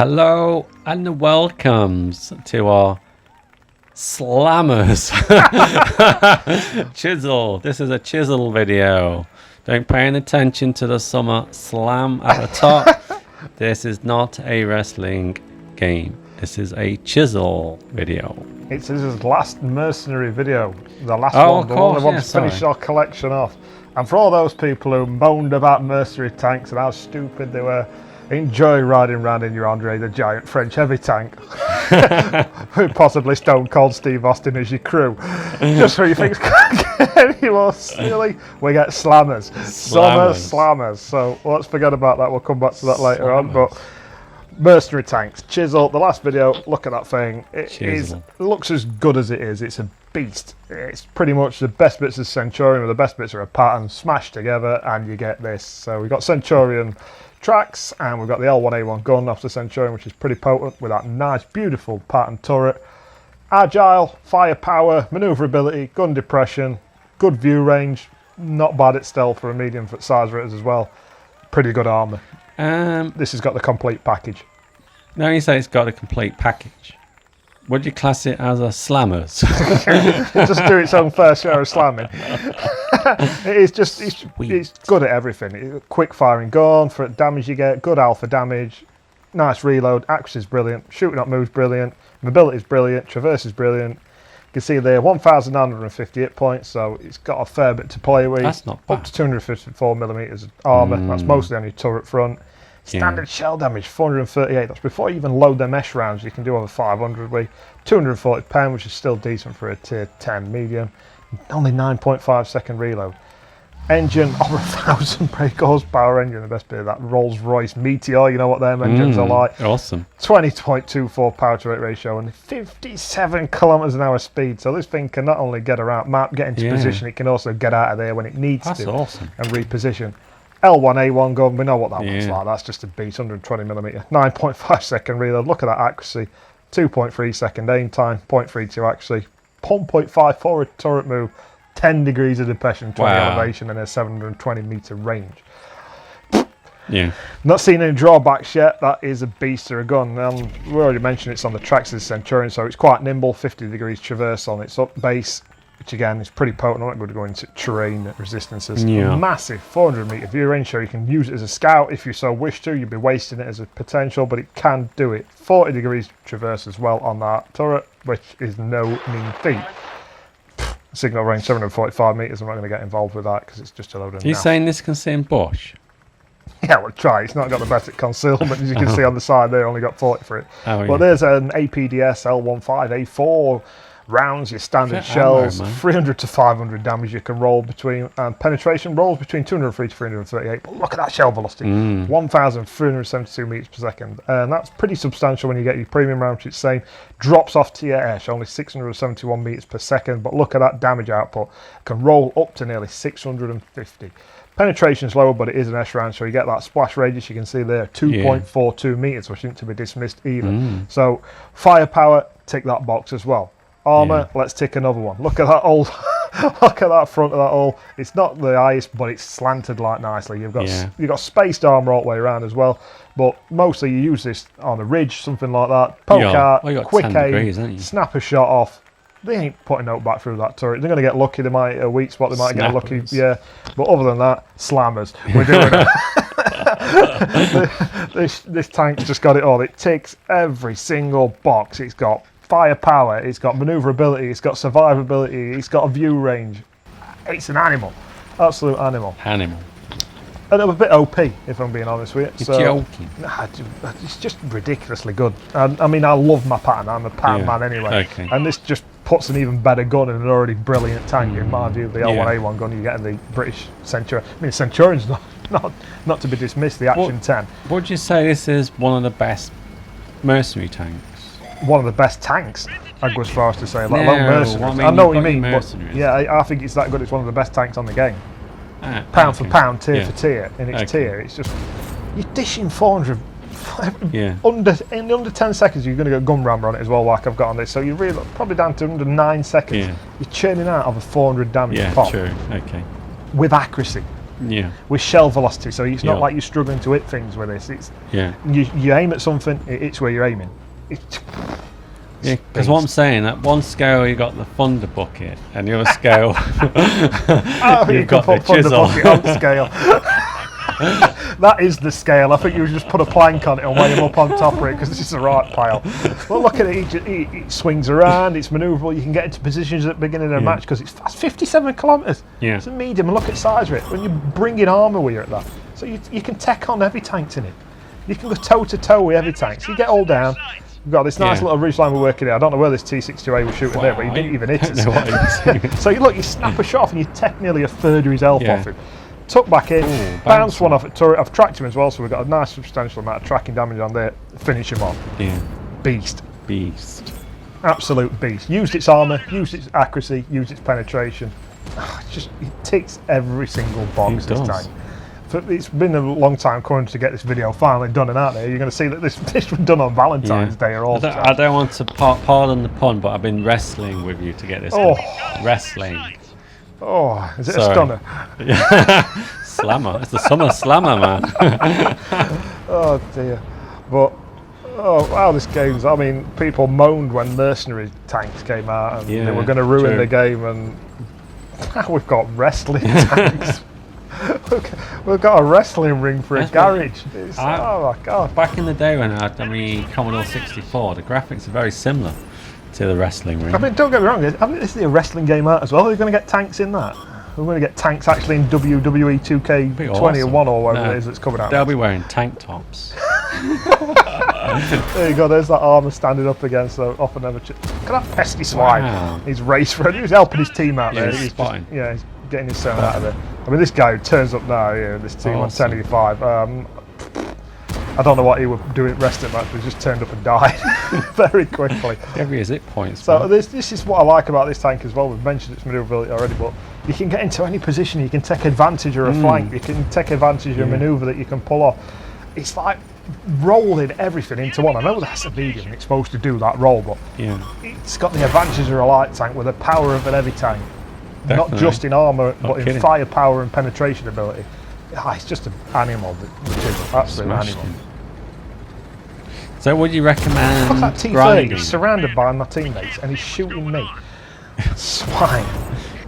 Hello and welcomes to our slammers. Chisel. This is a chisel video. Don't pay any attention to the summer slam at the top. This is not a wrestling game. This is a chisel video. It's his last mercenary video. The last one. The one we want to finish our collection off. And for all those people who moaned about mercenary tanks and how stupid they were, enjoy riding around in your Andre the Giant French heavy tank. With possibly Stone Cold Steve Austin as your crew. Just so you think it's going to get any more silly, we get slammers. Summer slammers. So let's forget about that. We'll come back to that later on. But mercenary tanks. Chisel, the last video, look at that thing. It looks as good as it is. It's a beast. It's pretty much the best bits of Centurion, with the best bits of a pattern smashed together, and you get this. So we've got Centurion tracks, and we've got the L1A1 gun off the Centurion, which is pretty potent with that nice, beautiful pattern turret. Agile, firepower, maneuverability, gun depression, good view range, not bad at stealth for a medium size rated as well. Pretty good armour. This has got the complete package. Now you say it's got a complete package. Would you class it as a slammers? Just do its own fair share of slamming. It's good at everything. Quick firing gun for damage you get, good alpha damage, nice reload, accuracy is brilliant, shooting up moves brilliant, mobility is brilliant, traverse is brilliant. You can see there 1,950 hit points, so it's got a fair bit to play with. That's not bad. Up to 254mm armour, that's mostly on your turret front. Standard shell damage, 438. That's before you even load the mesh rounds. You can do over 500 with 240 pen, which is still decent for a tier 10 medium. Only 9.5 second reload. Engine over 1,000 brake horsepower engine. The best bit of that Rolls Royce Meteor. You know what them engines are like. Awesome. 20.24 power to weight ratio and 57 kilometers an hour speed. So this thing can not only get around map, get into position, it can also get out of there when it needs to. That's awesome. And reposition. L1A1 gun, we know what that looks like. That's just a beast, 120mm, 9.5 second reload. Look at that accuracy, 2.3 second aim time, 0.32 accuracy, 1.5 forward turret move, 10 degrees of depression, 20 elevation, and a 720 meter range. Yeah. Not seen any drawbacks yet. That is a beast of a gun. We already mentioned it's on the tracks of the Centurion, so it's quite nimble, 50 degrees traverse on its up base, which again is pretty potent. I'm not going to go into terrain resistances. Massive 400 meter view range, so you can use it as a scout if you so wish to. You'd be wasting it as a potential, but it can do it. 40 degrees traverse as well on that turret, which is no mean feat. Signal range 745 meters. I'm not going to get involved with that because it's just a load of. Are you saying this can sit in bush? Yeah, we'll try. It's not got the best at concealment, as you can see on the side there. Only got 40 for it. But there's an APDS L15A4 rounds, your standard shells, 300 to 500 damage you can roll between, and penetration rolls between 203 to 338. But look at that shell velocity, 1,372 meters per second, and that's pretty substantial when you get your premium round, which it's saying drops off to your ash, only 671 meters per second. But look at that damage output, can roll up to nearly 650. Penetration is lower, but it is an S round, so you get that splash radius. You can see there, 2.42 meters, which isn't to be dismissed either. So firepower, tick that box as well. Armour, let's tick another one. Look at that old, look at that front of that hull. It's not the highest, but it's slanted like nicely. You've got spaced armour all the way around as well, but mostly you use this on a ridge, something like that. Poke out, quick aim, snap a shot off. They ain't putting no back through that turret. They're going to get lucky. They might hit a weak spot. They might get lucky. Yeah, but other than that, slammers. We're doing it. This tank's just got it all. It ticks every single box. It's got firepower, it's got maneuverability, it's got survivability, it's got a view range. It's an animal, absolute animal. And a bit OP, if I'm being honest with you. You're joking. It's just ridiculously good. And I mean, I love my pattern. I'm a pattern man anyway. And this just puts an even better gun in an already brilliant tank. In my view, the L1A1 gun you get in the British Centurion. I mean, Centurion's not to be dismissed. The Action 10. Would you say this is one of the best mercenary tanks? One of the best tanks, I'd go as far as to say, let alone mercenaries. I know what you mean, but yeah, I think it's that good. It's one of the best tanks on the game. Pound for pound, tier for tier, in its tier. It's just, you're dishing 400. Under 10 seconds, you're going to get gun rammer on it as well, like I've got on this. So you're really probably down to under 9 seconds. You're churning out over 400 damage pop. True. With accuracy. with shell velocity. So it's not like you're struggling to hit things with this. It's you aim at something, it's where you're aiming. Yeah, because what I'm saying, at one scale you got the Thunder Bucket, and the other scale you've got the Chisel. Bucket on the scale. That is the scale. I think you just put a plank on it and weigh him up on top of it because this is the right pile. Well, look at it. It swings around. It's manoeuvrable. You can get into positions at the beginning of the match because it's fast. 57 kilometres. Yeah. It's a medium. And look at the size of it. When you bring in armour with you at that, so you can tech on heavy tanks in it. You can go toe to toe with heavy tanks. You get all down. We've got this nice little ridge line we're working here. I don't know where this T62A was shooting there, but he didn't even hit us. So you snap a shot off and you tech nearly a third of his health off him. Tuck back in, bounce one off at turret. I've tracked him as well, so we've got a nice substantial amount of tracking damage on there. Finish him off. Yeah. Beast. Absolute beast. Used its armour, used its accuracy, used its penetration. It ticks every single box this tank. It's been a long time coming to get this video finally done and out there. You're going to see that this was done on Valentine's Day or all. I don't want to pardon the pun, but I've been wrestling with you to get this done. Wrestling. Oh, is it a stunner? Slammer. It's the summer slammer, man. Oh dear. But wow, this game's. I mean, people moaned when mercenary tanks came out and they were going to ruin the game, and now we've got wrestling tanks. We've got a wrestling ring for a garage. Oh my god! Back in the day when I had the Commodore 64, the graphics are very similar to the wrestling ring. I mean, don't get me wrong. This is a wrestling game out as well. We're going to get tanks in that. We're going to get tanks actually in WWE 2K21 or whatever it is that's coming out. They'll be wearing tank tops. There you go. There's that armour standing up against the off and never. Look at that pesky swine. Wow. He's race ready. He was helping his team out there. He's spotting. He's getting his son out of there. I mean, this guy who turns up now, this team on 1085. I don't know what he was doing rest at match, but he just turned up and died very quickly. Every hit points. So this is what I like about this tank as well. We've mentioned its manoeuvrability already, but you can get into any position. You can take advantage of a flank. You can take advantage of a manoeuvre that you can pull off. It's like rolling everything into one. I know that's a medium. It's supposed to do that roll, but it's got the advantages of a light tank with the power of an heavy tank. Definitely. Not just in armour, but in firepower and penetration ability. It's just an animal, the Chisel. Absolute animal. So would you recommend Look at that T30, he's surrounded by my teammates and he's shooting me. Swine.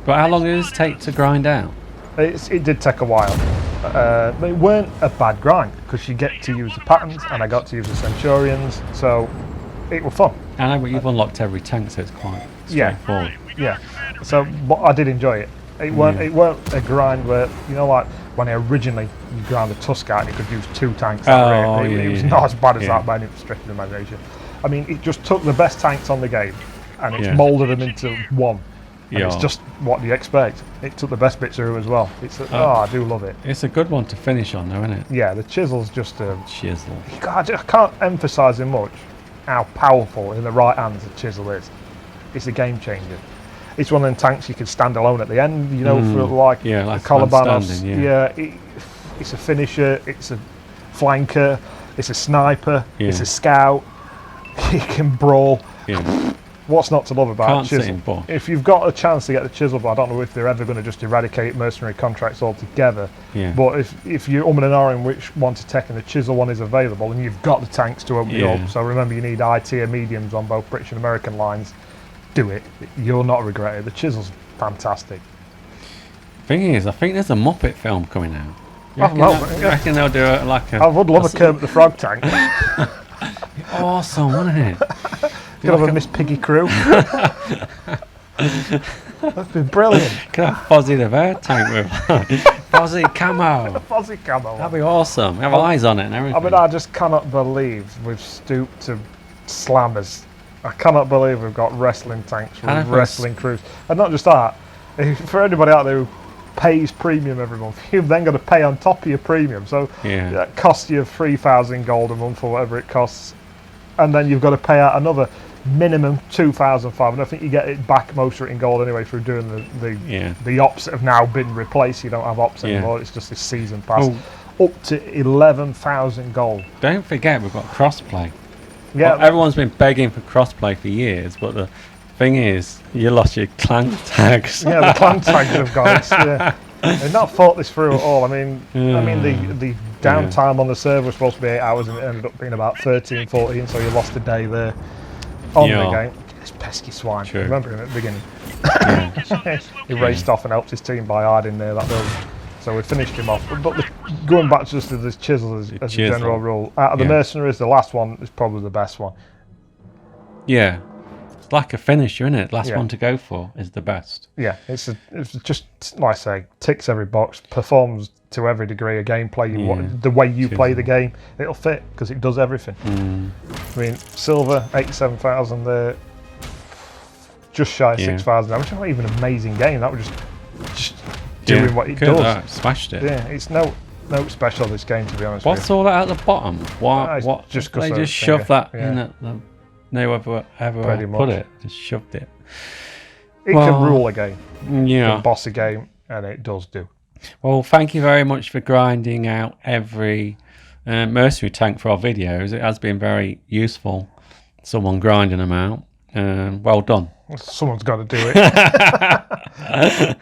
But how long does it take to grind out? It did take a while. But it weren't a bad grind because you get to use the patterns and I got to use the Centurions, so it was fun. I know, but you've unlocked every tank, so it's quite straightforward. Yeah. So, but I did enjoy it. It weren't a grind where, like when originally you ground the Tusk out and you could use 2 tanks. It was not as bad as that by any stretch of the imagination. I mean, it just took the best tanks on the game and it's moulded them into one. And it's just what do you expect? It took the best bits through as well. I do love it. It's a good one to finish on, though, isn't it? Yeah, the Chisel's just a Chisel. I can't emphasise it much how powerful in the right hands the Chisel is. It's a game changer. It's one of them tanks you can stand alone at the end, for like the Colabanos. It's a finisher, it's a flanker, it's a sniper, it's a scout. He can brawl. What's not to love about Chisel? If you've got a chance to get the Chisel, but I don't know if they're ever going to just eradicate mercenary contracts altogether. But if you're and ahhing which one to take and the Chisel one is available, and you've got the tanks to open it up. So remember, you need I-tier mediums on both British and American lines. Do it. You'll not regret it. The Chisel's fantastic. Thing is, I think there's a Muppet film coming out. You reckon they'll do it like a... I would love a Kermit the Frog tank. Awesome, wouldn't it? Could have a Miss Piggy crew. That'd be brilliant. Could have Fozzie the Bear tank with Fozzie camo. Fozzie camo. That'd be awesome. Have eyes on it and everything. I mean, I just cannot believe we've stooped to slammers. I cannot believe we've got wrestling tanks with wrestling crews. And not just that, for anybody out there who pays premium every month, you've then got to pay on top of your premium. So that costs you 3,000 gold a month or whatever it costs. And then you've got to pay out another minimum 2,500. I think you get it back most of it in gold anyway through doing the ops that have now been replaced. You don't have ops anymore. It's just this season pass. Up to 11,000 gold. Don't forget we've got crossplay. Yeah, well, everyone's been begging for crossplay for years, but the thing is, you lost your clan tags. Yeah, the clan tags have got it. They've not thought this through at all. I mean, the downtime on the server was supposed to be 8 hours, and it ended up being about 13, 14. So you lost a day there on the game. This pesky swine. True. Remember him at the beginning. He raced off and helped his team by hiding near that building. So we finished him off. But going back just to this Chisel as a general rule, out of the mercenaries, the last one is probably the best one. Yeah. It's like a finisher, isn't it? Last one to go for is the best. Yeah, it's just, like I say, ticks every box, performs to every degree of gameplay. The way you play the game, it'll fit because it does everything. I mean, silver, 87,000 there, just shy of 6,000, which is not even an amazing game. That was just doing what it does. Smashed it. Yeah, it's no special this game, to be honest. What's all that at the bottom? What? Just they just shoved that in at the. Whoever put it, just shoved it. It can rule a game. Yeah. It boss a game, and it does do. Well, thank you very much for grinding out every mercenary tank for our videos. It has been very useful. Someone grinding them out. Well done. Someone's got to do it.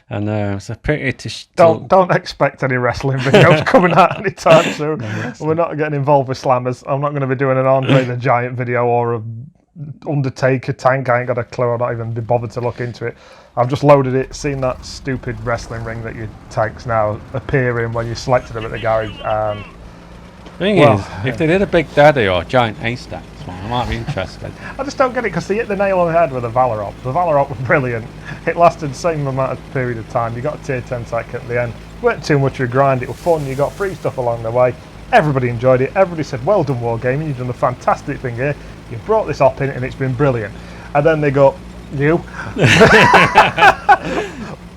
And it's a pity to don't expect any wrestling videos coming out anytime soon. We're not getting involved with slammers. I'm not going to be doing an Andre the Giant video or a Undertaker tank. I ain't got a clue. I'll not even be bothered to look into it. I've just loaded it, seen that stupid wrestling ring that your tanks now appear in when you selected them at the garage. And thing is, if they did a Big Daddy or Giant A-Stacks one, I might be interested. I just don't get it because they hit the nail on the head with the Valorop. The Valorop was brilliant. It lasted the same amount of period of time. You got a tier 10 tank at the end. Weren't too much of a grind. It was fun. You got free stuff along the way. Everybody enjoyed it. Everybody said, well done, Wargaming. You've done a fantastic thing here. You brought this op in and it's been brilliant. And then they go, you?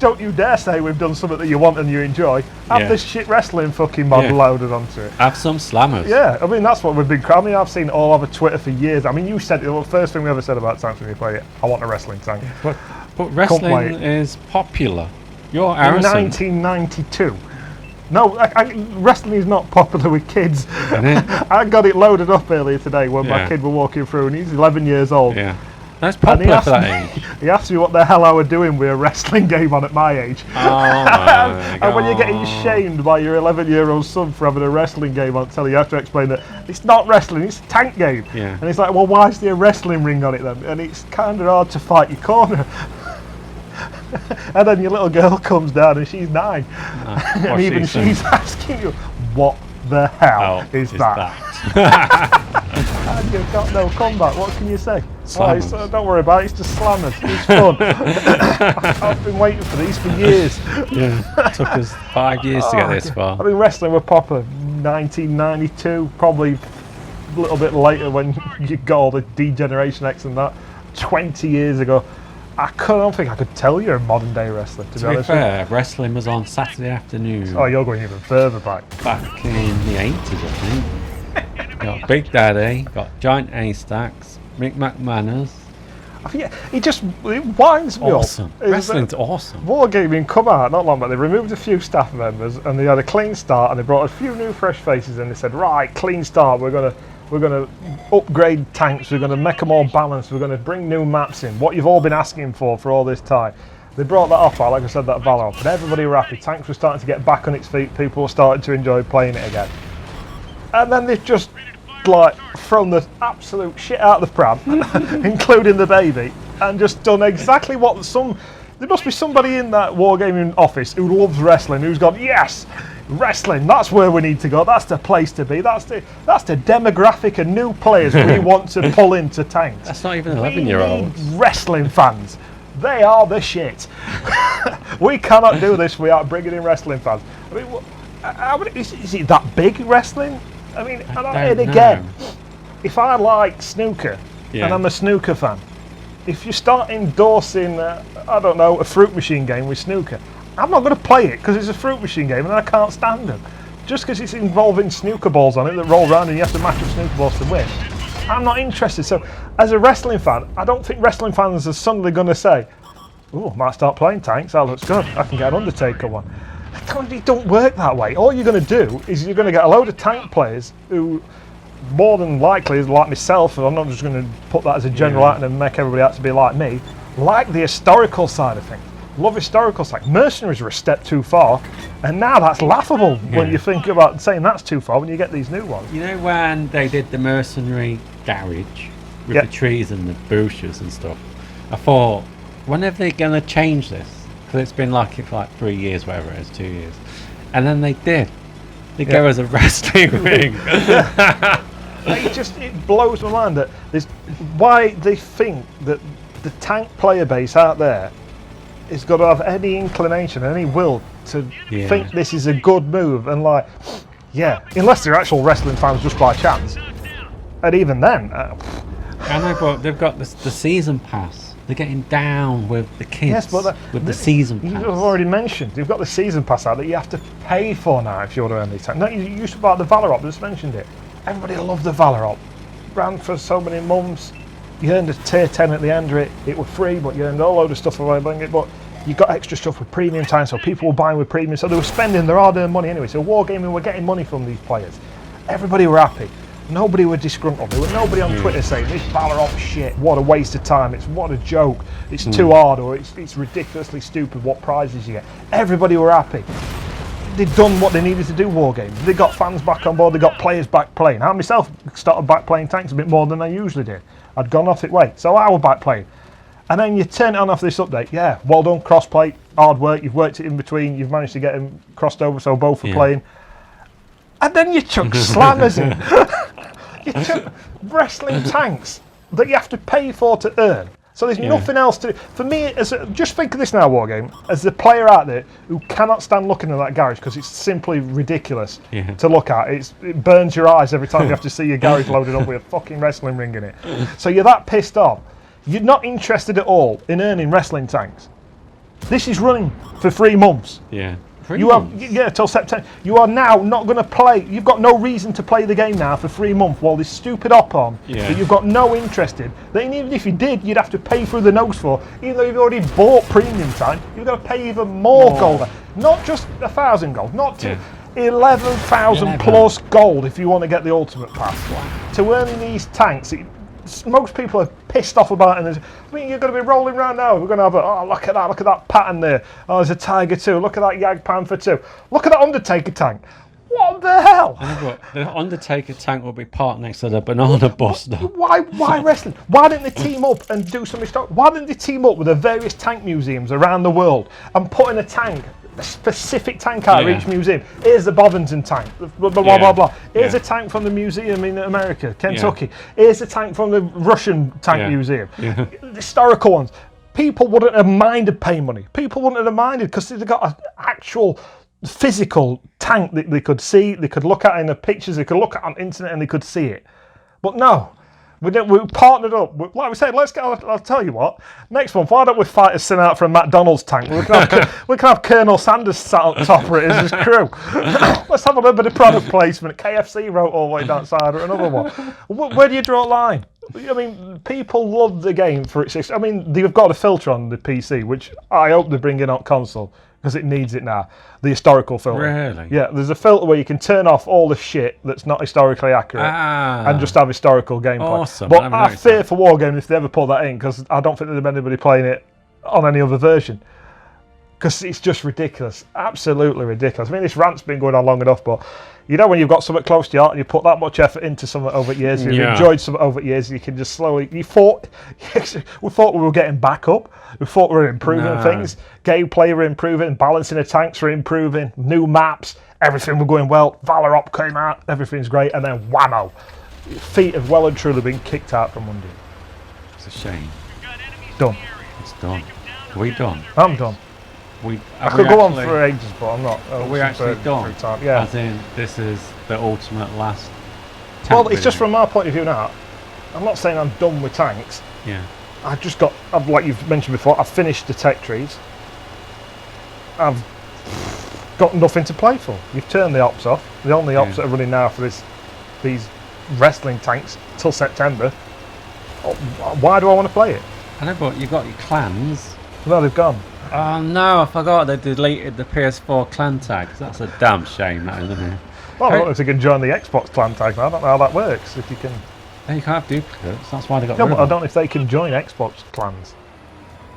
Don't you dare say we've done something that you want and you enjoy. Have this shit wrestling fucking mod loaded onto it. Have some slammers. Yeah, I mean, that's what we've been... I mean, I've seen it all over Twitter for years. I mean, you said it, the first thing we ever said about tanks when you played it, I want a wrestling tank. But wrestling is popular. You're in 1992. No, wrestling is not popular with kids. I got it loaded up earlier today when my kid were walking through and he's 11 years old. Yeah. That's popular for that age. He asked me what the hell I was doing with a wrestling game on at my age. And when you're getting shamed by your 11-year-old son for having a wrestling game on telly, you have to explain that it's not wrestling, it's a tank game. Yeah. And he's like, well, why is there a wrestling ring on it then? And it's kind of hard to fight your corner. And then your little girl comes down and she's 9. And even she's asking you, what the hell is that? And you've got no combat, what can you say? Don't worry about it, it's just slammers, it's fun. I've been waiting for these for years. Yeah, it took us 5 years to get this far. I mean, wrestling were popular 1992, probably a little bit later when you got all the Degeneration X and that, 20 years ago. I don't think I could tell you're a modern day wrestler, to be honest. Fair, wrestling was on Saturday afternoon. Oh, you're going even further back. Back in the 80s, I think. Got Big Daddy, got Giant A-Stacks, Mick McManus. I think it winds me awesome. up. Wrestling's awesome. Wargaming come out not long back. They removed a few staff members and they had a clean start and they brought a few new fresh faces and they said, right, clean start, we're gonna upgrade tanks, we're gonna make them all balanced, we're gonna bring new maps in, what you've all been asking for all this time. They brought that off, like I said, that Valorant, and everybody were happy. Tanks were starting to get back on its feet, people were starting to enjoy playing it again. And then they've just like thrown the absolute shit out of the pram, including the baby, and just done exactly what there must be somebody in that Wargaming office who loves wrestling, who's gone, yes, wrestling, that's where we need to go, that's the place to be, that's the demographic of new players we want to pull into tanks. That's not even 11-year-olds. Wrestling fans, they are the shit. We cannot do this without bringing in wrestling fans. I mean, is it that big, wrestling? I mean, and again, if I like snooker and I'm a snooker fan, if you start endorsing, I don't know, a fruit machine game with snooker, I'm not going to play it because it's a fruit machine game and I can't stand them. Just because it's involving snooker balls on it that roll around and you have to match up snooker balls to win, I'm not interested. So, as a wrestling fan, I don't think wrestling fans are suddenly going to say, oh, I might start playing tanks, that looks good, I can get an Undertaker one. It don't work that way. All you're going to do is you're going to get a load of tank players who, more than likely, like myself, and I'm not just going to put that as a general item and make everybody out to be like me, like the historical side of things, Love historical tanks. Mercenaries were a step too far, and now that's laughable when you think about saying that's too far when you get these new ones. You know when they did the mercenary garage with the trees and the bushes and stuff? I thought, when are they going to change this? Because it's been like it for like 3 years, whatever it is, 2 years. And then they did. They gave us a wrestling ring. It blows my mind that why they think that the tank player base out there is got to have any inclination, any will to think this is a good move, and unless they're actual wrestling fans just by chance, and even then. I know, but they've got the season pass. They're getting down with the kids. Yes, but with the season pass. You've already mentioned you've got the season pass out that you have to pay for now if you want to earn these tanks. No, you used to buy the Valor Op. Just mentioned it. Everybody loved the Valor Op. Ran for so many months. You earned a tier 10 at the end of it. It was free, but you earned a load of stuff away buying it. But you got extra stuff with premium time, so people were buying with premium. So they were spending their hard-earned money anyway. So Wargaming were getting money from these players. Everybody were happy. Nobody were disgruntled. There was nobody on Twitter saying this Valor Op shit. What a waste of time. What a joke. It's too hard, or it's ridiculously stupid. What prizes you get? Everybody were happy. They'd done what they needed to do. Wargames. They got fans back on board. They got players back playing. I myself started back playing tanks a bit more than I usually did. I'd gone off it way, so I was back playing. And then you turn it on after this update. Yeah, well done, crossplay, hard work. You've worked it in between. You've managed to get them crossed over, so both are playing. And then you chuck slammers in. You chuck wrestling tanks that you have to pay for to earn. So there's nothing else to do. For me, just think of this now, Wargame, as the player out there who cannot stand looking at that garage because it's simply ridiculous to look at. It burns your eyes every time you have to see your garage loaded up with a fucking wrestling ring in it. So you're that pissed off. You're not interested at all in earning wrestling tanks. This is running for 3 months. Yeah. Till September. You are now not going to play. You've got no reason to play the game now for 3 months while this stupid op on that you've got no interest in. That even if you did, you'd have to pay through the nose for. Even though you've already bought premium time, you've got to pay even more gold. Not just 1,000 gold, not 11,000 plus gold if you want to get the ultimate pass. To earn these tanks, most people are pissed off about it. And you're going to be rolling around now. We're going to have look at that pattern there. Oh, there's a Tiger 2. Look at that Yag Panther 2. Look at that Undertaker tank. What the hell? The Undertaker tank will be parked next to the Banana Buster. Why wrestling? Why didn't they team up and do some stuff? Why didn't they team up with the various tank museums around the world and put in a specific tank out of each museum? Here's the Bovington tank, blah, blah, blah, blah. Here's a tank from the museum in America, Kentucky. Here's a tank from the Russian tank museum. The historical ones. People wouldn't have minded paying money. People wouldn't have minded because they've got an actual physical tank that they could see, they could look at in the pictures, they could look at on internet and they could see it. But no. We partnered up. Like we said, I'll tell you what. Next month, why don't we fight a sin out for a McDonald's tank? We can have Colonel Sanders sat up top of it as his crew. Let's have a little bit of product placement. KFC wrote all the way down side or another one. Where do you draw a line? I mean, people love the game for its. I mean, they've got a filter on the PC, which I hope they bring in on console because it needs it now. The historical filter. Really? Yeah, there's a filter where you can turn off all the shit that's not historically accurate and just have historical gameplay. Awesome. But I fear for Wargaming if they ever put that in because I don't think there's anybody playing it on any other version. Because it's just ridiculous. Absolutely ridiculous. I mean, this rant's been going on long enough, but you know when you've got something close to your heart and you put that much effort into something over years, you've enjoyed something over years, you can just slowly... we thought we were getting back up. We thought we were improving things. Gameplay were improving. Balancing the tanks were improving. New maps. Everything was going well. Valor Op came out. Everything's great. And then whammo. Feet have well and truly been kicked out from under you. It's a shame. Done. It's done. Are we done? I'm done. I could go on for ages, but I'm not. Are we actually done? Yeah. As in, this is the ultimate last tank Well, it's video. just from my point of view now. I'm not saying I'm done with tanks. Yeah. Like you've mentioned before, I've finished the tech trees. I've got nothing to play for. You've turned the ops off. The only ops that are running now for these wrestling tanks till September. Why do I want to play it? I know, but you've got your clans. No, they've gone. Oh no, I forgot they deleted the PS4 clan tags. That's a damn shame, that isn't it? Well, I don't know if you can join the Xbox clan tag now. I don't know how that works. If you can. You can't have duplicates. That's why they got. No, rid but of I don't know if they can join Xbox clans.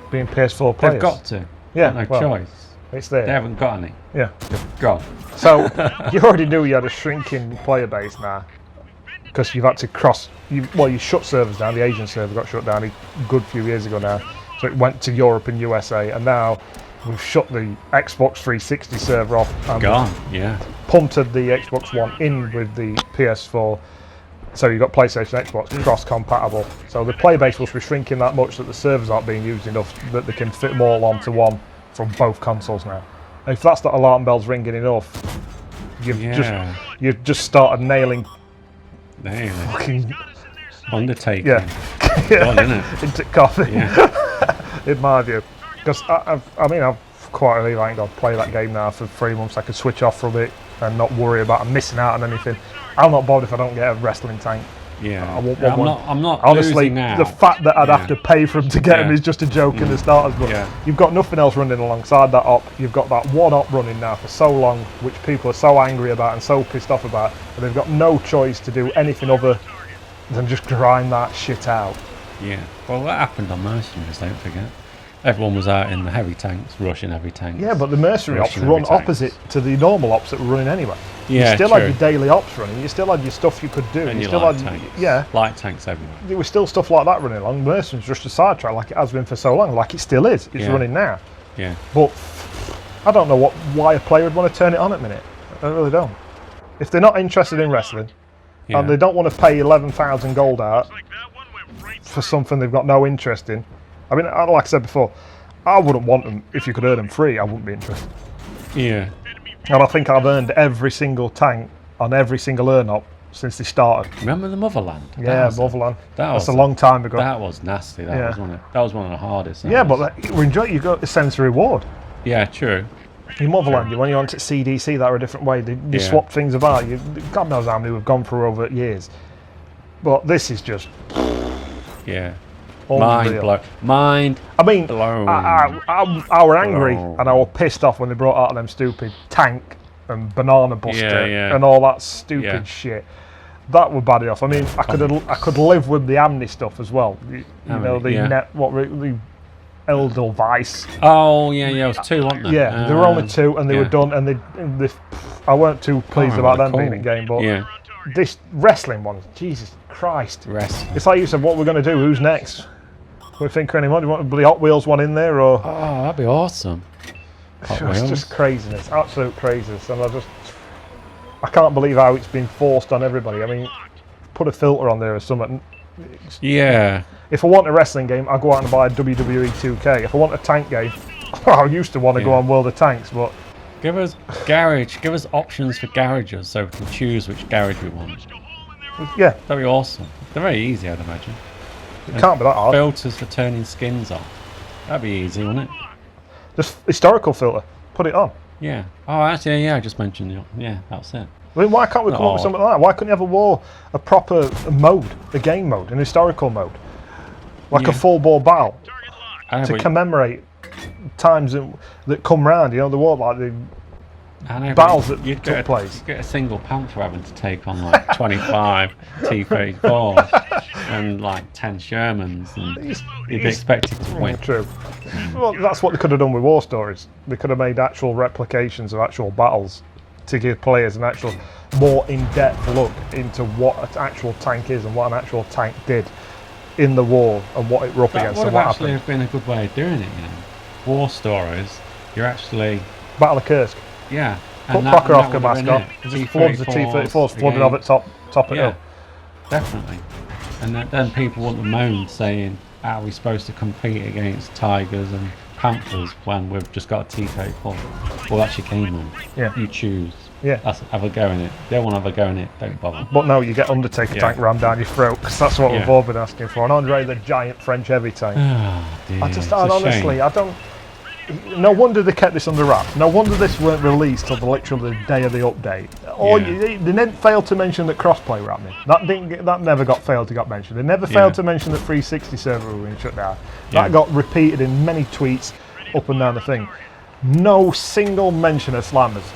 Being PS4 players. They've got to. Yeah, got no choice. It's there. They haven't got any. Yeah. They've gone. So you already knew you had a shrinking player base now, because you've had to cross. You shut servers down. The Asian server got shut down a good few years ago now, so it went to Europe and USA, and now we've shut the Xbox 360 server off. And gone. Yeah. Punted the Xbox One in with the PS4. So you've got PlayStation, Xbox cross-compatible. So the player base will be shrinking that much that the servers aren't being used enough that they can fit them all onto one from both consoles now. And if that's not alarm bells ringing enough, you've just started nailing fucking Undertaking. Yeah. Done, isn't it? Into coffee. Yeah. In my view. Because I've quite really like to play that game now for 3 months. I could switch off from it and not worry about missing out on anything. I'm not bothered if I don't get a wrestling tank. Yeah, I want one. I'm not honestly, losing now. The fact that I'd have to pay for them to get them is just a joke in the starters. But you've got nothing else running alongside that op. You've got that one op running now for so long, which people are so angry about and so pissed off about, and they've got no choice to do anything other than just grind that shit out. Yeah. Well, that happened on Mercenaries, don't forget. Everyone was out in the heavy tanks, rushing heavy tanks. Yeah, but the mercenary ops run opposite to the normal ops that were running anyway. Yeah, you still had your daily ops running, you still had your stuff you could do. And you still had tanks. Yeah. Light tanks everywhere. There was still stuff like that running along. Mercenaries just a sidetrack like it has been for so long, like it still is. It's running now. Yeah. But I don't know why a player would want to turn it on at the minute. I really don't. If they're not interested in wrestling, and they don't want to pay 11,000 gold out for something they've got no interest in. I mean, like I said before, I wouldn't want them if you could earn them free. I wouldn't be interested. Yeah. And I think I've earned every single tank on every single earn up since they started. Remember the Motherland? Yeah, Motherland. That's a long time ago. That was nasty. That was one of the hardest. But we enjoy it. You got a sense of reward. Yeah, true. In Motherland, when you went to CDC, that were a different way. They swapped things about. God knows how many we've gone through over years. But this is just... Yeah. Mind blown. I mean, I were angry and I was pissed off when they brought out them stupid tank and banana buster and all that stupid shit. That were bad enough. I mean, I could live with the Amni stuff as well. The Edelweiss. Oh yeah, it was 2, wasn't there? Yeah, there were only 2 and they were done. And I weren't too pleased about them being in game, but this wrestling one, Jesus Christ! Wrestling. It's like you said, what we're going to do? Who's next? We think anyone? Do you want the Hot Wheels one in there, or? Oh, that'd be awesome. It's just craziness, absolute craziness, and I can't believe how it's been forced on everybody. I mean, put a filter on there or something. Yeah. If I want a wrestling game, I go out and buy a WWE 2K. If I want a tank game, I used to want to go on World of Tanks, but give us options for garages so we can choose which garage we want. Yeah, that'd be awesome. They're very easy, I'd imagine. It can't be that hard. Filters for turning skins on. That'd be easy, wouldn't it? Just historical filter. Put it on. Yeah. Oh, actually, I just mentioned it. Yeah, that's it. I mean, why can't we come up with something like that? Why couldn't you have a proper mode, a game mode, an historical mode? Like a full-bore battle to commemorate times that come round, the war, like the battles that took place. You'd get a single panther having to take on like 25 T-34s and like 10 Shermans, and you'd be expected to win. True. Well, that's what they could have done with War Stories. They could have made actual replications of actual battles to give players an actual more in-depth look into what an actual tank is and what an actual tank did in the war and what it were up against and what happened. That would actually have been a good way of doing it, War Stories, you're actually... Battle of Kursk. Yeah. Put Prokhorovka mask on. It just floods the T-34s, flooded off at top of hill. Definitely. And then people want to moan saying, are we supposed to compete against Tigers and Panthers when we've just got a T-34? Well, that's your game then. Yeah. You choose. Yeah. Have a go in it. They don't want to have a go in it, don't bother. But no, you get Undertaker tank rammed down your throat, because that's what we've all been asking for. And Andre the Giant French heavy tank. Oh, dear. Honestly, I don't... No wonder they kept this under wraps. No wonder this weren't released till literally the day of the update. Or they didn't fail to mention that crossplay were happening. That never got mentioned. They never failed to mention that 360 server were being shut down. That got repeated in many tweets up and down the thing. No single mention of slammers.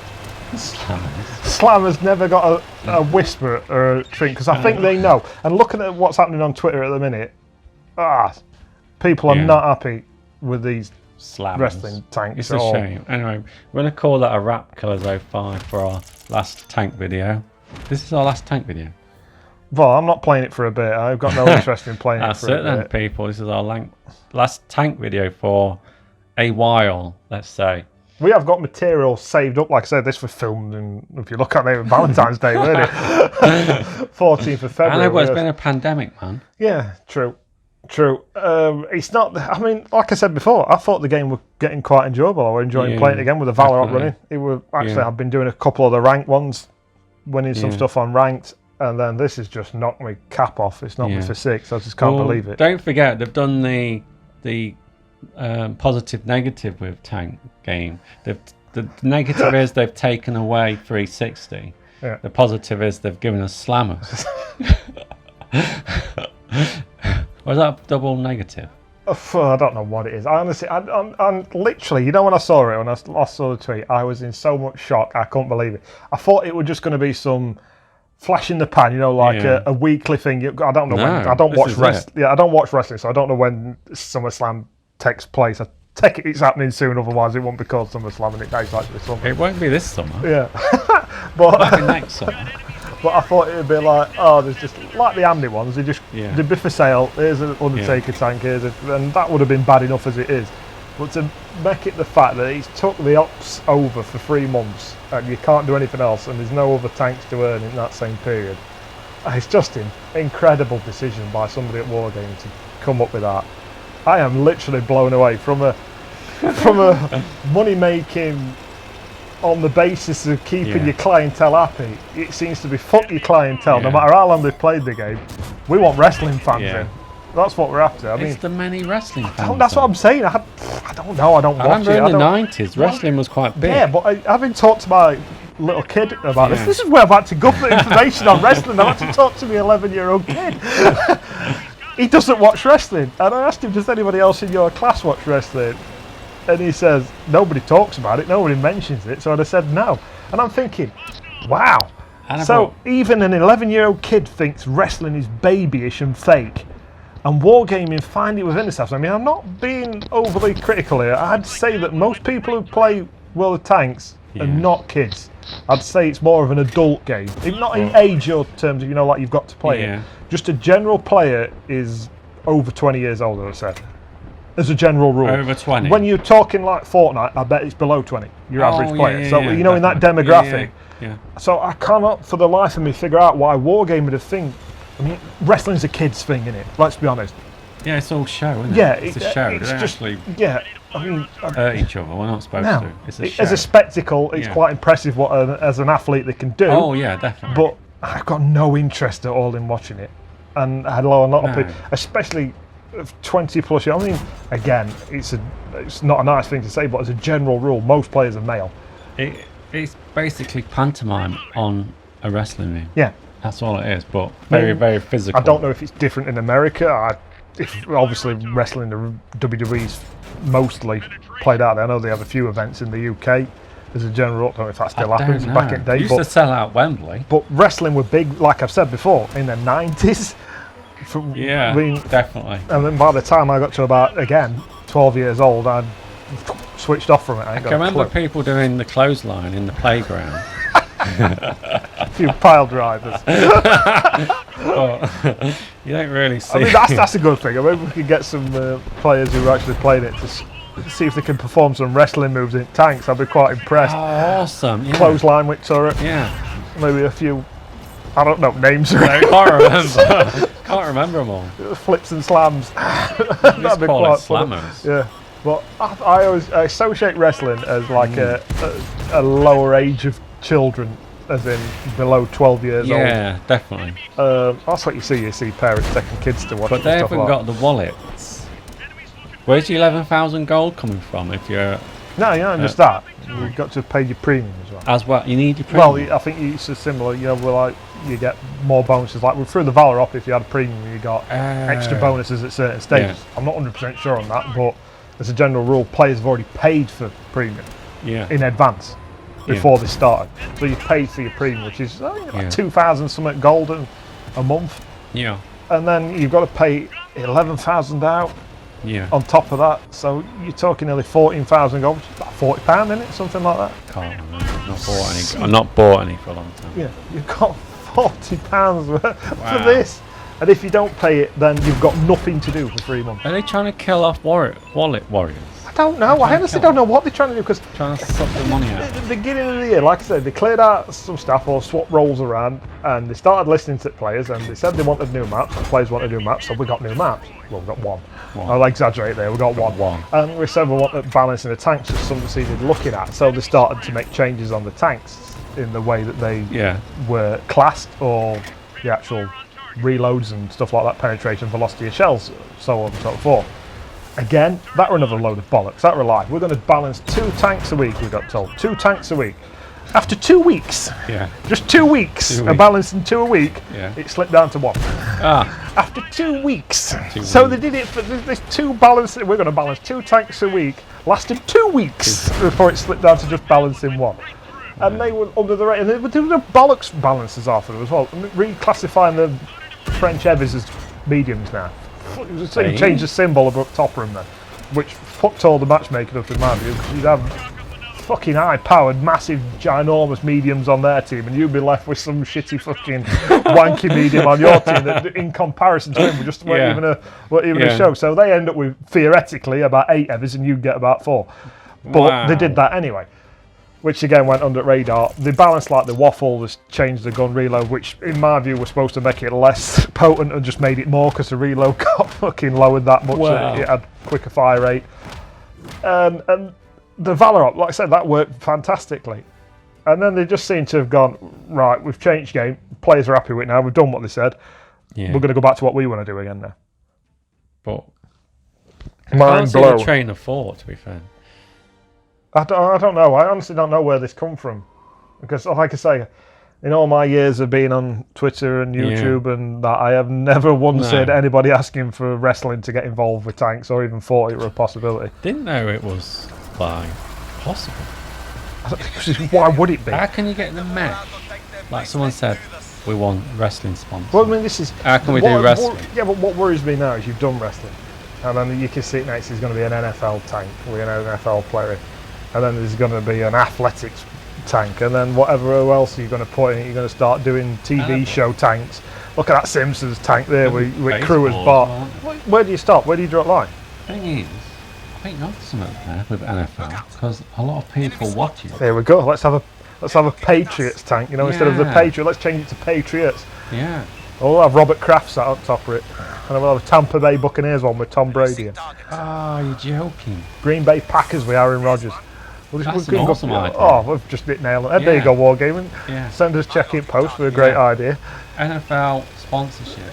Slammers never got a whisper or a thing, because I think they know. And looking at what's happening on Twitter at the minute, people are not happy with these slammers. wrestling tanks. It's a shame. Anyway, we're going to call that a wrap, Colours 05, for our last tank video. This is our last tank video. Well, I'm not playing it for a bit. I've got no interest in playing it for a bit. That's it then, people. This is our last tank video for a while, let's say. We have got material saved up. Like I said, this was filmed, and if you look at it, Valentine's Day, wasn't it? 14th of February. I know, but it's been a pandemic, man. Yeah, true. It's not. I mean, like I said before, I thought the game was getting quite enjoyable. I was enjoying playing it again with the Valorant running. It was actually. I've been doing a couple of the ranked ones, winning some stuff on ranked. And then this has just knocked me cap off. It's knocked me for 6. I just can't believe it. Don't forget, they've done the positive negative with tank game. The negative is they've taken away 360. Yeah. The positive is they've given us slammers. Was that a double negative? I don't know what it is. I honestly, I'm literally, when I saw it, when I saw the tweet, I was in so much shock. I couldn't believe it. I thought it was just going to be some flash in the pan, a weekly thing. I don't know when. I don't watch wrestling. Yeah, I don't watch wrestling, so I don't know when SummerSlam takes place. I take it it's happening soon, otherwise it won't be called SummerSlam, and it's actually summer. It won't be this summer. Yeah, but maybe next summer. But I thought it would be like, there's just like the Andy ones. They'd be for sale. Here's an Undertaker tank. And that would have been bad enough as it is. But to make it the fact that he's took the ops over for 3 months and you can't do anything else, and there's no other tanks to earn in that same period, it's just an incredible decision by somebody at Wargame to come up with that. I am literally blown away from a money making on the basis of keeping your clientele happy. It seems to be fuck your clientele, no matter how long they've played the game. We want wrestling fans in. That's what we're after. I mean, the many wrestling fans. That's what I'm saying. I don't know. I don't watch it. I remember in the 90s, wrestling was quite big. Yeah, but having talked to my little kid about this is where I've had to go for information on wrestling. I've had to talk to my 11-year-old kid. He doesn't watch wrestling. And I asked him, does anybody else in your class watch wrestling? And he says, nobody talks about it, nobody mentions it. So I said no. And I'm thinking, wow. So even an 11-year-old kid thinks wrestling is babyish and fake. And Wargaming find it within themselves. I mean, I'm not being overly critical here. I'd say that most people who play World of Tanks are not kids. I'd say it's more of an adult game. If not in age or terms of, like you've got to play it. Just a general player is over 20 years old, as I said. As a general rule. Over 20. When you're talking like Fortnite, I bet it's below 20, your average player. So, in that demographic. Yeah. So I cannot, for the life of me, figure out why Wargaming would think. I mean, wrestling's a kid's thing, isn't it? Let's be honest. Yeah, it's all show, isn't it? Yeah, it's a show. It's they just, actually I mean, hurt each other. We're not supposed to. It's a show. As a spectacle, it's quite impressive what as an athlete they can do. Oh yeah, definitely. But I've got no interest at all in watching it, and I know a lot of people, especially 20 plus years. I mean, again, it's not a nice thing to say, but as a general rule, most players are male. It's basically pantomime on a wrestling ring. Yeah. That's all it is, but very, very physical. I don't know if it's different in America. Obviously, wrestling, the WWE's mostly played out there. I know they have a few events in the UK. As a general, I don't know if that still happens back in the day. They used to sell out Wembley. But wrestling were big, like I've said before, in the 90s. Definitely. And then by the time I got to about, 12 years old, I'd switched off from it. I can remember people doing the clothesline in the playground. A few pile drivers. You don't really see. I mean, that's a good thing. I mean, we could get some players who are actually playing it to see if they can perform some wrestling moves in tanks. I'd be quite impressed. Oh, awesome! Yeah. Clothesline with turret. Yeah. Maybe a few. I don't know names. I can't remember them all. Flips and slams. That'd be quite slammers. Yeah. But I always associate wrestling as like a lower age of children, as in below 12 years old. Yeah, definitely. That's what you see. You see parents taking kids to watch. But they haven't got the wallets. Where's your 11,000 gold coming from? If you're just that. You've got to pay your premium as well. As well, you need your premium. Well, I think it's a similar. You get more bonuses. Like through the Valor Op, if you had a premium, you got extra bonuses at certain stages. Yeah. I'm not 100% sure on that, but as a general rule, players have already paid for premium in advance before they started. So you paid for your premium, which is like 2,000 something gold a month. Yeah. And then you've got to pay 11,000 out Yeah. On top of that, so you're talking nearly 14,000 gold, which is about £40 in it, something like that. Can't remember. I've not bought any for a long time. Yeah, you've got £40 for this. And if you don't pay it, then you've got nothing to do for 3 months. Are they trying to kill off wallet warriors? I don't know. I honestly don't know what they're trying to do, because trying to suck the money out. at the beginning of the year, like I said, they cleared out some stuff or swapped roles around, and they started listening to players, and they said they wanted new maps, and players wanted new maps, so we got new maps. Well, we got one. I'll exaggerate there, we got one. And we said we wanted balancing the tanks, just something they needed looking at, so they started to make changes on the tanks in the way that they were classed, or the actual reloads and stuff like that, penetration, velocity of shells, so on and so forth. Again, that were another load of bollocks. That were live. We're going to balance 2 tanks a week, we got told. 2 tanks a week. After 2 weeks, just 2 weeks of balancing 2 a week, it slipped down to 1. After 2 weeks. So they did it for this 2 balance. We're going to balance 2 tanks a week. Lasted 2 weeks before it slipped down to just balancing 1. And they were under the rate. And they were doing the bollocks balances after them as well. Reclassifying the French heavies as mediums now. Change the symbol above top room then, which fucked all the matchmaking up in my view, because you'd have fucking high-powered, massive, ginormous mediums on their team, and you'd be left with some shitty fucking wanky medium on your team that, in comparison to him, just weren't even a show. So they end up with, theoretically, about 8 heavies, and you'd get about 4. But they did that anyway, which again went under radar. They balanced like the waffle, just changed the gun reload, which in my view was supposed to make it less potent and just made it more, because the reload got fucking lowered that much. It had quicker fire rate. And the Valorant, like I said, that worked fantastically. And then they just seem to have gone, right, we've changed game, players are happy with it now, we've done what they said. We're going to go back to what we want to do again now. But mind blown. I can't see the train of thought, to be fair. I don't know. I honestly don't know where this come from, because, like I say, in all my years of being on Twitter and YouTube and that, I have never once heard anybody asking for wrestling to get involved with tanks, or even thought it were a possibility. Didn't know it was like possible. Why would it be? How can you get the mesh? Like someone said, we want wrestling sponsors. Well, I mean, this is how can we do wrestling? But what worries me now is you've done wrestling, and then you can see it next is going to be an NFL tank with an NFL player. And then there's going to be an athletics tank, and then whatever else you're going to put in it, you're going to start doing TV show tanks. Look at that Simpsons tank there with crew as bar. Where do you stop? Where do you draw the line? Thing is, I think you're something there with NFL, because a lot of people watch it. There we go. Let's have a Patriots tank. Instead of the Patriot, let's change it to Patriots. Yeah. We'll have Robert Kraft sat on top of it, and we'll have a Tampa Bay Buccaneers one with Tom Brady. You're joking. Green Bay Packers with Aaron Rodgers. That's an awesome idea. Oh, we've just hit nail on it. There you go, Wargaming. Send us check-in post with a great idea. NFL sponsorship.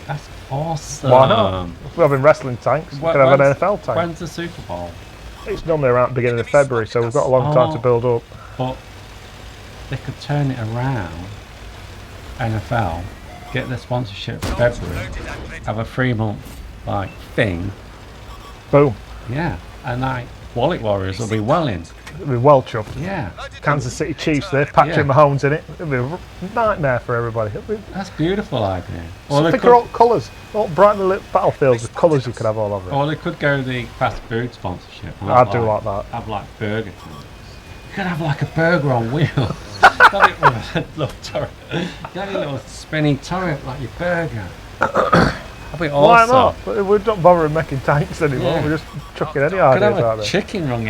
That's awesome. Why not? If we're having wrestling tanks, we can have an NFL tank. When's the Super Bowl? It's normally around the beginning of February, so we've got a long time to build up. But they could turn it around, NFL, get the sponsorship in February, have a 3-month thing. Boom. Yeah, and Wallet Warriors will be well in. It'll be well chuffed. Yeah. Kansas City Chiefs there, Patrick Mahomes in it. It'll be a nightmare for everybody. That's a beautiful idea. Well, pick all colours, all bright lit battlefields, the colours you could have all over it. Or they could go the fast food sponsorship. I'd do like that. Have burger things. You could have a burger on wheels. Turret. You got a little spinning turret like your burger. That'd be awesome. Why not? We're not bothering making tanks anymore. We're just chucking any ideas out there. Could have a chicken running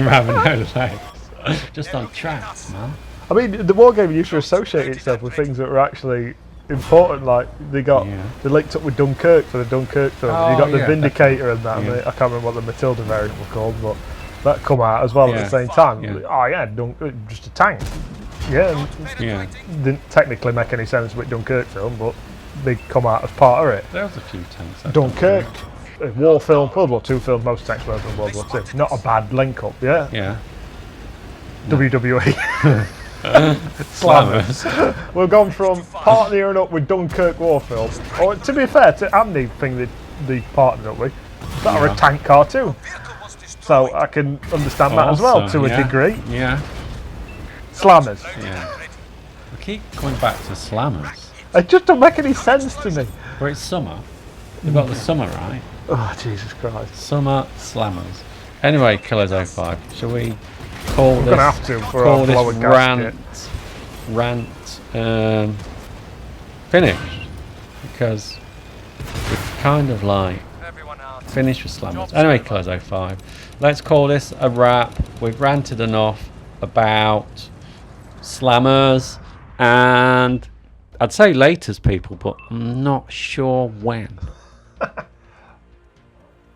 around with no legs. Just on tracks, man. I mean, the wargame used to associate itself with things that were actually important. Like they linked up with Dunkirk for the Dunkirk film. You got the Vindicator and that. And I can't remember what the Matilda variant was called, but that come out as well at the same time. Just a tank. Didn't technically make any sense with Dunkirk film, but they come out as part of it. There was a few tanks. Dunkirk, war film, World War II film, most tanks were from World War II. Not a bad link up, Yeah. WWE. Slammers. We've gone from partnering up with Dunkirk war film, or to be fair to Andy thing they partnered up with, that are a tank cartoon. So I can understand that as well to a degree. Yeah. Slammers. Yeah. We keep coming back to slammers. It just don't make any sense to me. But it's summer. You've got the summer, right? Oh, Jesus Christ. Summer Slammers. Anyway, Killers05, shall we call We're this... going to have to for our blower gasket. rant finished? Because we're kind of like finished with Slammers. Anyway, Killers05, let's call this a wrap. We've ranted enough about Slammers, and I'd say laters, people, but I'm not sure when.